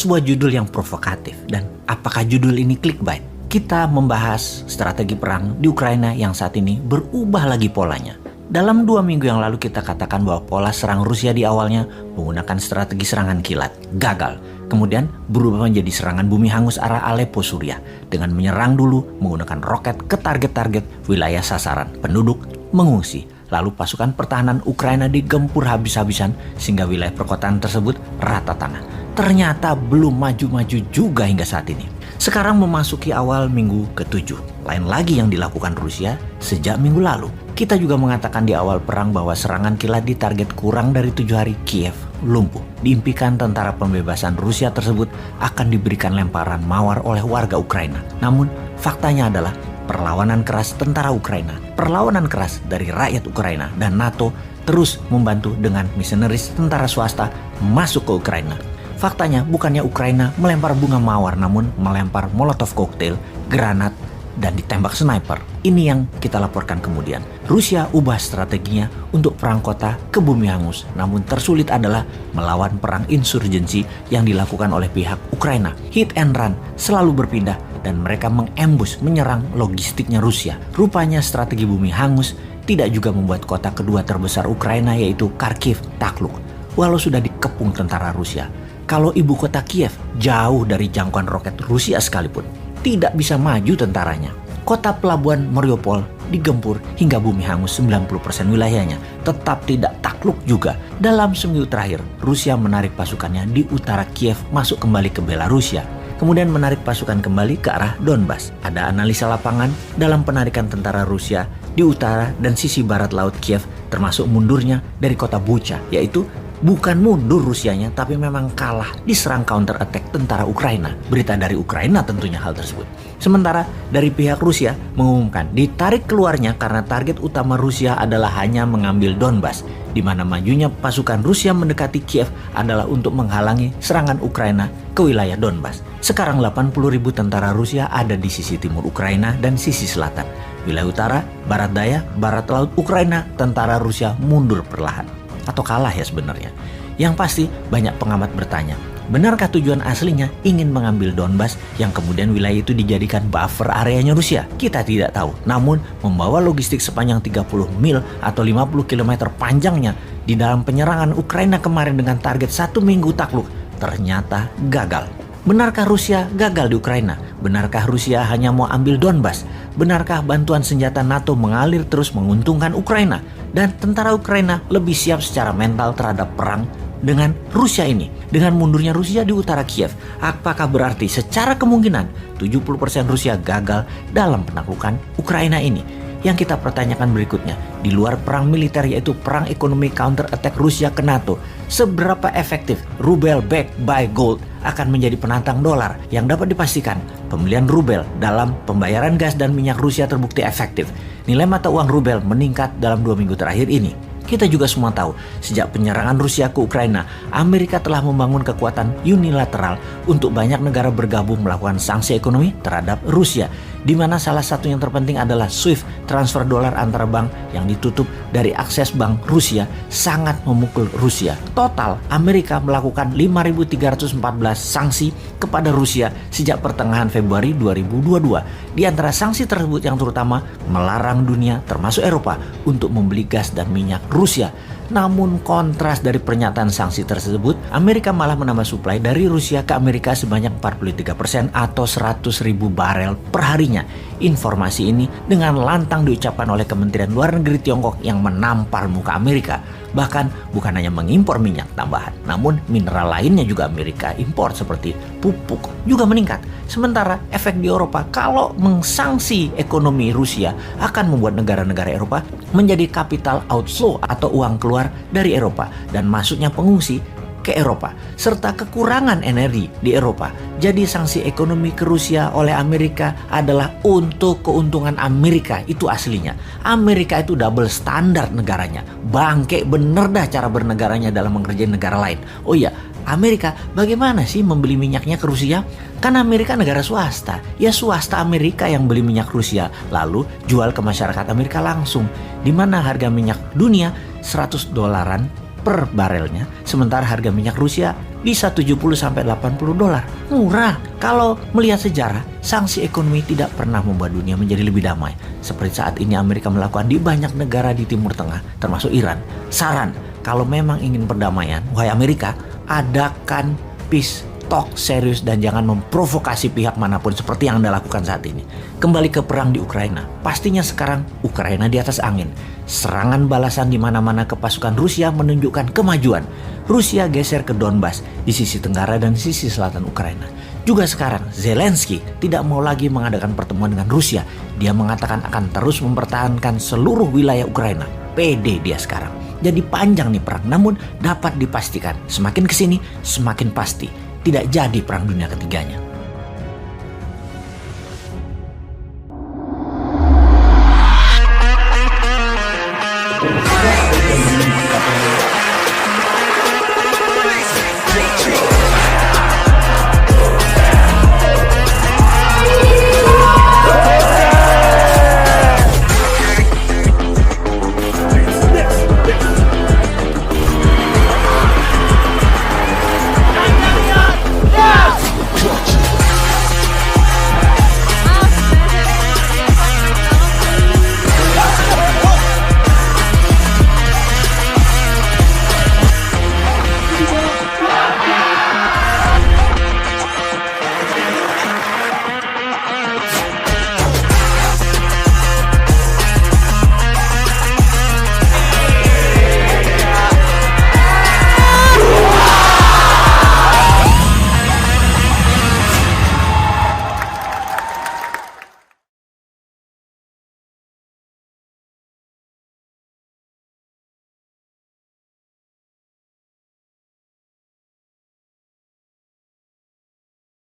sebuah judul yang provokatif. Dan apakah judul ini clickbait? Kita membahas strategi perang di Ukraina yang saat ini berubah lagi polanya. Dalam 2 minggu yang lalu kita katakan bahwa pola serang Rusia di awalnya menggunakan strategi serangan kilat, gagal. Kemudian berubah menjadi serangan bumi hangus arah Aleppo, Suriah, dengan menyerang dulu menggunakan roket ke target-target wilayah sasaran. Penduduk mengungsi, lalu pasukan pertahanan Ukraina digempur habis-habisan sehingga wilayah perkotaan tersebut rata tanah. Ternyata belum maju-maju juga hingga saat ini. Sekarang memasuki awal minggu ke-7. Lain lagi yang dilakukan Rusia sejak minggu lalu. Kita juga mengatakan di awal perang bahwa serangan kilat di target kurang dari 7 hari Kiev lumpuh. Diimpikan tentara pembebasan Rusia tersebut akan diberikan lemparan mawar oleh warga Ukraina. Namun faktanya adalah perlawanan keras tentara Ukraina, perlawanan keras dari rakyat Ukraina dan NATO terus membantu dengan misionaris tentara swasta masuk ke Ukraina. Faktanya bukannya Ukraina melempar bunga mawar, namun melempar molotov cocktail, granat, dan ditembak sniper. Ini yang kita laporkan kemudian. Rusia ubah strateginya untuk perang kota ke bumi hangus. Namun tersulit adalah melawan perang insurgensi yang dilakukan oleh pihak Ukraina. Hit and run selalu berpindah dan mereka mengembus menyerang logistiknya Rusia. Rupanya strategi bumi hangus tidak juga membuat kota kedua terbesar Ukraina yaitu Kharkiv takluk. Walau sudah dikepung tentara Rusia. Kalau ibu kota Kiev jauh dari jangkauan roket Rusia sekalipun, tidak bisa maju tentaranya. Kota pelabuhan Mariupol digempur hingga bumi hangus 90% wilayahnya. Tetap tidak takluk juga. Dalam seminggu terakhir, Rusia menarik pasukannya di utara Kiev masuk kembali ke Belarusia. Kemudian menarik pasukan kembali ke arah Donbas. Ada analisa lapangan dalam penarikan tentara Rusia di utara dan sisi barat laut Kiev, termasuk mundurnya dari kota Bucha, yaitu bukan mundur Rusianya, tapi memang kalah diserang counter attack tentara Ukraina. Berita dari Ukraina tentunya hal tersebut. Sementara dari pihak Rusia mengumumkan ditarik keluarnya karena target utama Rusia adalah hanya mengambil Donbas, di mana majunya pasukan Rusia mendekati Kiev adalah untuk menghalangi serangan Ukraina ke wilayah Donbas. Sekarang 80.000 tentara Rusia ada di sisi timur Ukraina dan sisi selatan. Wilayah utara, barat daya, barat laut Ukraina, tentara Rusia mundur perlahan. Atau kalah ya sebenarnya. Yang pasti banyak pengamat bertanya, benarkah tujuan aslinya ingin mengambil Donbas yang kemudian wilayah itu dijadikan buffer areanya Rusia? Kita tidak tahu. Namun membawa logistik sepanjang 30 mil atau 50 km panjangnya di dalam penyerangan Ukraina kemarin dengan target 1 minggu takluk ternyata gagal. Benarkah Rusia gagal di Ukraina? Benarkah Rusia hanya mau ambil Donbas? Benarkah bantuan senjata NATO mengalir terus menguntungkan Ukraina? Dan tentara Ukraina lebih siap secara mental terhadap perang dengan Rusia ini. Dengan mundurnya Rusia di utara Kiev, apakah berarti secara kemungkinan 70% Rusia gagal dalam penaklukan Ukraina ini? Yang kita pertanyakan berikutnya, di luar perang militer yaitu perang ekonomi counter attack Rusia ke NATO, seberapa efektif rubel backed by gold akan menjadi penantang dolar? Yang dapat dipastikan, pembelian rubel dalam pembayaran gas dan minyak Rusia terbukti efektif. Nilai mata uang rubel meningkat dalam 2 minggu terakhir ini. Kita juga semua tahu, sejak penyerangan Rusia ke Ukraina, Amerika telah membangun kekuatan unilateral untuk banyak negara bergabung melakukan sanksi ekonomi terhadap Rusia, di mana salah satu yang terpenting adalah SWIFT, transfer dolar antar bank yang ditutup dari akses bank Rusia, sangat memukul Rusia. Total, Amerika melakukan 5.314 sanksi kepada Rusia sejak pertengahan Februari 2022. Di antara sanksi tersebut yang terutama melarang dunia, termasuk Eropa, untuk membeli gas dan minyak Rusia. Namun kontras dari pernyataan sanksi tersebut, Amerika malah menambah suplai dari Rusia ke Amerika sebanyak 43% atau 100.000 barel per harinya. Informasi ini dengan lantang diucapkan oleh Kementerian Luar Negeri Tiongkok yang menampar muka Amerika. Bahkan bukan hanya mengimpor minyak tambahan, namun mineral lainnya juga Amerika impor seperti pupuk juga meningkat. Sementara efek di Eropa, kalau mengsanksi ekonomi Rusia akan membuat negara-negara Eropa menjadi capital outflow atau uang keluar dari Eropa dan masuknya pengungsi ke Eropa, serta kekurangan energi di Eropa. Jadi sanksi ekonomi ke Rusia oleh Amerika adalah untuk keuntungan Amerika, itu aslinya. Amerika itu double standar negaranya, bangke bener dah cara bernegaranya dalam mengerjain negara lain. Oh iya, Amerika bagaimana sih membeli minyaknya ke Rusia? Kan Amerika negara swasta, ya swasta Amerika yang beli minyak Rusia lalu jual ke masyarakat Amerika langsung. Di mana harga minyak dunia $100 per barelnya, sementara harga minyak Rusia bisa 70-80 dolar. Murah. Kalau melihat sejarah, sanksi ekonomi tidak pernah membuat dunia menjadi lebih damai. Seperti saat ini Amerika melakukan di banyak negara di Timur Tengah, termasuk Iran. Saran, kalau memang ingin perdamaian, wahai Amerika, adakan peace talk serius dan jangan memprovokasi pihak manapun seperti yang Anda lakukan saat ini. Kembali ke perang di Ukraina. Pastinya sekarang Ukraina di atas angin. Serangan balasan di mana-mana ke pasukan Rusia menunjukkan kemajuan. Rusia geser ke Donbas di sisi tenggara dan sisi selatan Ukraina. Juga sekarang Zelensky tidak mau lagi mengadakan pertemuan dengan Rusia. Dia mengatakan akan terus mempertahankan seluruh wilayah Ukraina. Pede dia sekarang. Jadi panjang nih perang, namun dapat dipastikan semakin kesini semakin pasti tidak jadi perang dunia ketiganya.